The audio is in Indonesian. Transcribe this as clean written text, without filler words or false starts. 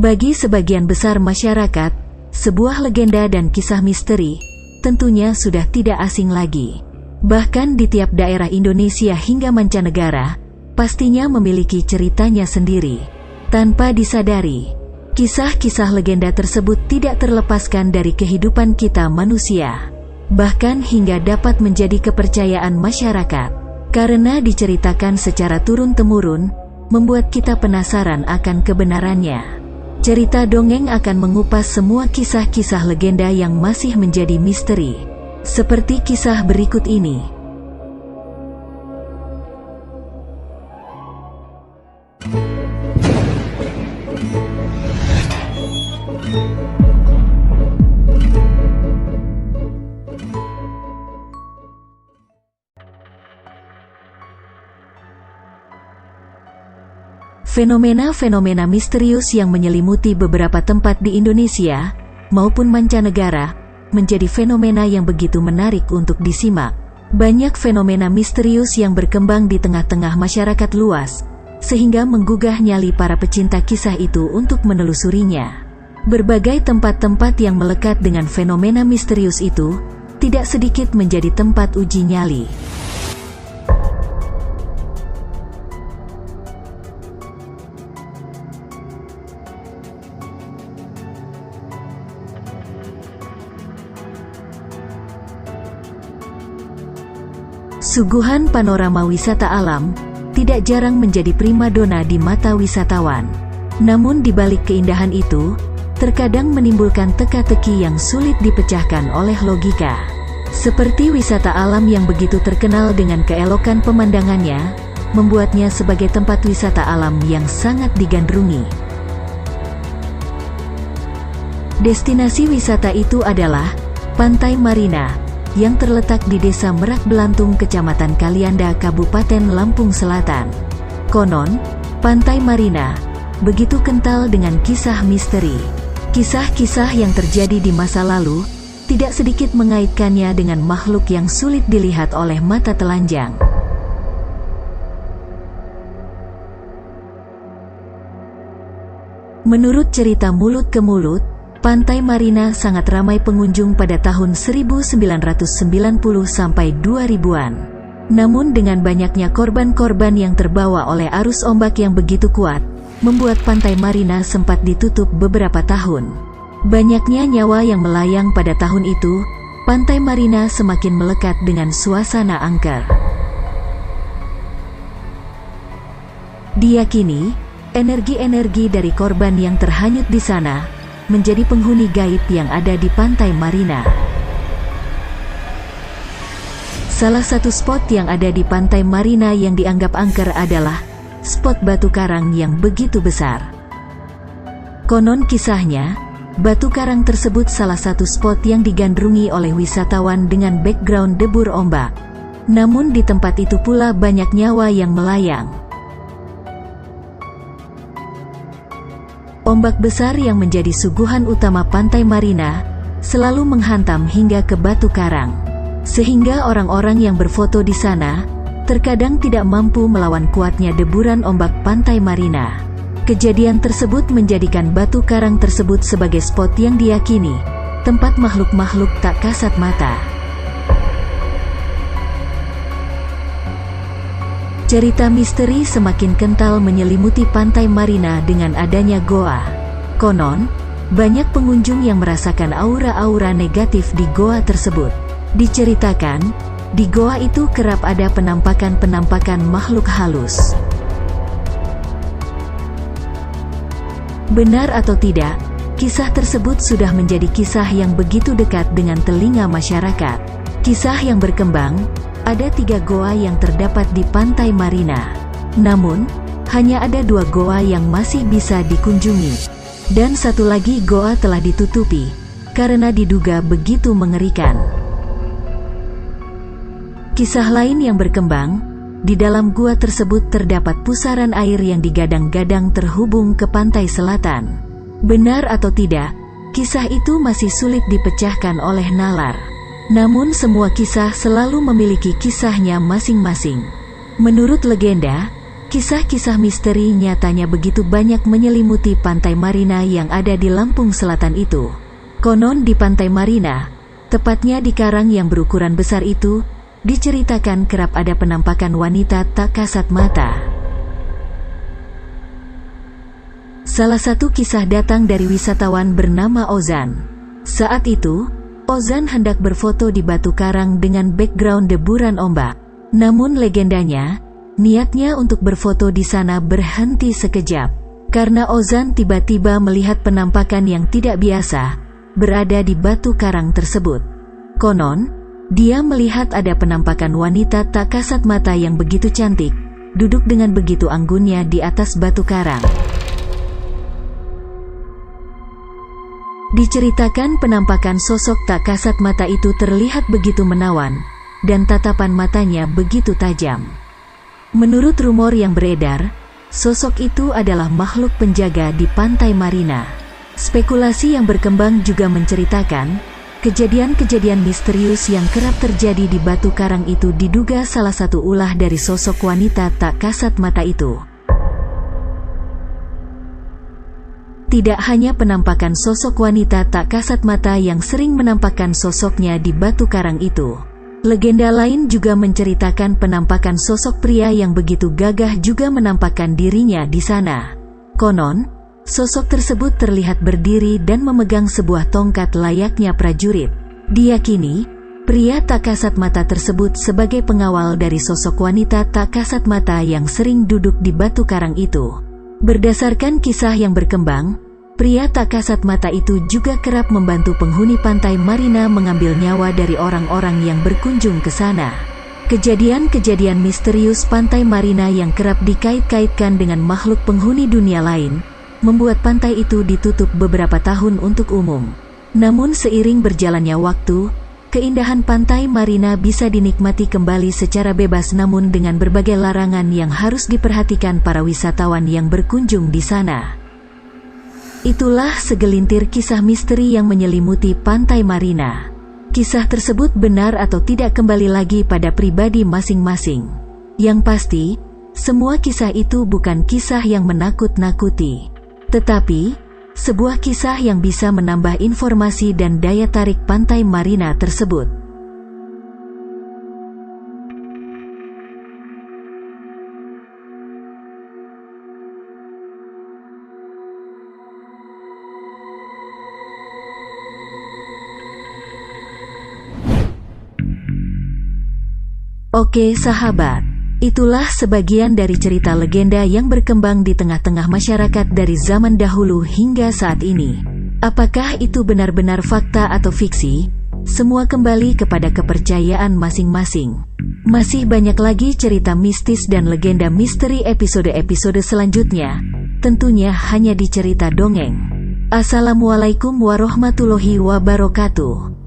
Bagi sebagian besar masyarakat, sebuah legenda dan kisah misteri tentunya sudah tidak asing lagi. Bahkan di tiap daerah Indonesia hingga mancanegara, pastinya memiliki ceritanya sendiri. Tanpa disadari, kisah-kisah legenda tersebut tidak terlepaskan dari kehidupan kita manusia. Bahkan hingga dapat menjadi kepercayaan masyarakat. Karena diceritakan secara turun-temurun, membuat kita penasaran akan kebenarannya. Cerita dongeng akan mengupas semua kisah-kisah legenda yang masih menjadi misteri. Seperti kisah berikut ini. Fenomena-fenomena misterius yang menyelimuti beberapa tempat di Indonesia maupun mancanegara menjadi fenomena yang begitu menarik untuk disimak. Banyak fenomena misterius yang berkembang di tengah-tengah masyarakat luas, sehingga menggugah nyali para pecinta kisah itu untuk menelusurinya. Berbagai tempat-tempat yang melekat dengan fenomena misterius itu tidak sedikit menjadi tempat uji nyali. Suguhan panorama wisata alam tidak jarang menjadi primadona di mata wisatawan. Namun di balik keindahan itu, terkadang menimbulkan teka-teki yang sulit dipecahkan oleh logika. Seperti wisata alam yang begitu terkenal dengan keelokan pemandangannya, membuatnya sebagai tempat wisata alam yang sangat digandrungi. Destinasi wisata itu adalah Pantai Marina, yang terletak di Desa Merak Belantung, Kecamatan Kalianda, Kabupaten Lampung Selatan. Konon, Pantai Marina begitu kental dengan kisah misteri. Kisah-kisah yang terjadi di masa lalu tidak sedikit mengaitkannya dengan makhluk yang sulit dilihat oleh mata telanjang. Menurut cerita mulut ke mulut, Pantai Marina sangat ramai pengunjung pada tahun 1990 sampai 2000-an. Namun dengan banyaknya korban-korban yang terbawa oleh arus ombak yang begitu kuat, membuat Pantai Marina sempat ditutup beberapa tahun. Banyaknya nyawa yang melayang pada tahun itu, Pantai Marina semakin melekat dengan suasana angker. Diyakini, energi-energi dari korban yang terhanyut di sana menjadi penghuni gaib yang ada di Pantai Marina. Salah satu spot yang ada di Pantai Marina yang dianggap angker adalah spot batu karang yang begitu besar. Konon kisahnya, batu karang tersebut salah satu spot yang digandrungi oleh wisatawan dengan background debur ombak. Namun di tempat itu pula banyak nyawa yang melayang. Ombak besar yang menjadi suguhan utama Pantai Marina selalu menghantam hingga ke batu karang, sehingga orang-orang yang berfoto di sana terkadang tidak mampu melawan kuatnya deburan ombak Pantai Marina. Kejadian tersebut menjadikan batu karang tersebut sebagai spot yang diyakini tempat makhluk-makhluk tak kasat mata. Cerita misteri semakin kental menyelimuti Pantai Marina dengan adanya goa. Konon, banyak pengunjung yang merasakan aura-aura negatif di goa tersebut. Diceritakan, di goa itu kerap ada penampakan-penampakan makhluk halus. Benar atau tidak, kisah tersebut sudah menjadi kisah yang begitu dekat dengan telinga masyarakat. Kisah yang berkembang, ada 3 goa yang terdapat di Pantai Marina. Namun, hanya ada 2 goa yang masih bisa dikunjungi. Dan 1 lagi goa telah ditutupi, karena diduga begitu mengerikan. Kisah lain yang berkembang, di dalam gua tersebut terdapat pusaran air yang digadang-gadang terhubung ke pantai selatan. Benar atau tidak, kisah itu masih sulit dipecahkan oleh nalar. Namun semua kisah selalu memiliki kisahnya masing-masing. Menurut legenda, Kisah-kisah misteri nyatanya begitu banyak menyelimuti Pantai Marina yang ada di Lampung Selatan itu. Konon di Pantai Marina, tepatnya di karang yang berukuran besar itu, diceritakan kerap ada penampakan wanita tak kasat mata. Salah satu kisah datang dari wisatawan bernama Ozan. Saat itu, Ozan hendak berfoto di batu karang dengan background deburan ombak. Namun legendanya, niatnya untuk berfoto di sana berhenti sekejap, karena Ozan tiba-tiba melihat penampakan yang tidak biasa, berada di batu karang tersebut. Konon, dia melihat ada penampakan wanita tak kasat mata yang begitu cantik, duduk dengan begitu anggunnya di atas batu karang. Diceritakan penampakan sosok tak kasat mata itu terlihat begitu menawan, dan tatapan matanya begitu tajam. Menurut rumor yang beredar, sosok itu adalah makhluk penjaga di Pantai Marina. Spekulasi yang berkembang juga menceritakan, kejadian-kejadian misterius yang kerap terjadi di batu karang itu diduga salah satu ulah dari sosok wanita tak kasat mata itu. Tidak hanya penampakan sosok wanita tak kasat mata yang sering menampakkan sosoknya di batu karang itu. Legenda lain juga menceritakan penampakan sosok pria yang begitu gagah juga menampakkan dirinya di sana. Konon, sosok tersebut terlihat berdiri dan memegang sebuah tongkat layaknya prajurit. Diyakini, pria tak kasat mata tersebut sebagai pengawal dari sosok wanita tak kasat mata yang sering duduk di batu karang itu. Berdasarkan kisah yang berkembang, pria tak kasat mata itu juga kerap membantu penghuni Pantai Marina mengambil nyawa dari orang-orang yang berkunjung ke sana. Kejadian-kejadian misterius Pantai Marina yang kerap dikait-kaitkan dengan makhluk penghuni dunia lain, membuat pantai itu ditutup beberapa tahun untuk umum. Namun seiring berjalannya waktu, keindahan Pantai Marina bisa dinikmati kembali secara bebas namun dengan berbagai larangan yang harus diperhatikan para wisatawan yang berkunjung di sana. Itulah segelintir kisah misteri yang menyelimuti Pantai Marina. Kisah tersebut benar atau tidak kembali lagi pada pribadi masing-masing. Yang pasti, semua kisah itu bukan kisah yang menakut-nakuti, tetapi sebuah kisah yang bisa menambah informasi dan daya tarik Pantai Marina tersebut. Oke sahabat, itulah sebagian dari cerita legenda yang berkembang di tengah-tengah masyarakat dari zaman dahulu hingga saat ini. Apakah itu benar-benar fakta atau fiksi? Semua kembali kepada kepercayaan masing-masing. Masih banyak lagi cerita mistis dan legenda misteri episode-episode selanjutnya, tentunya hanya di Cerita Dongeng. Assalamualaikum warahmatullahi wabarakatuh.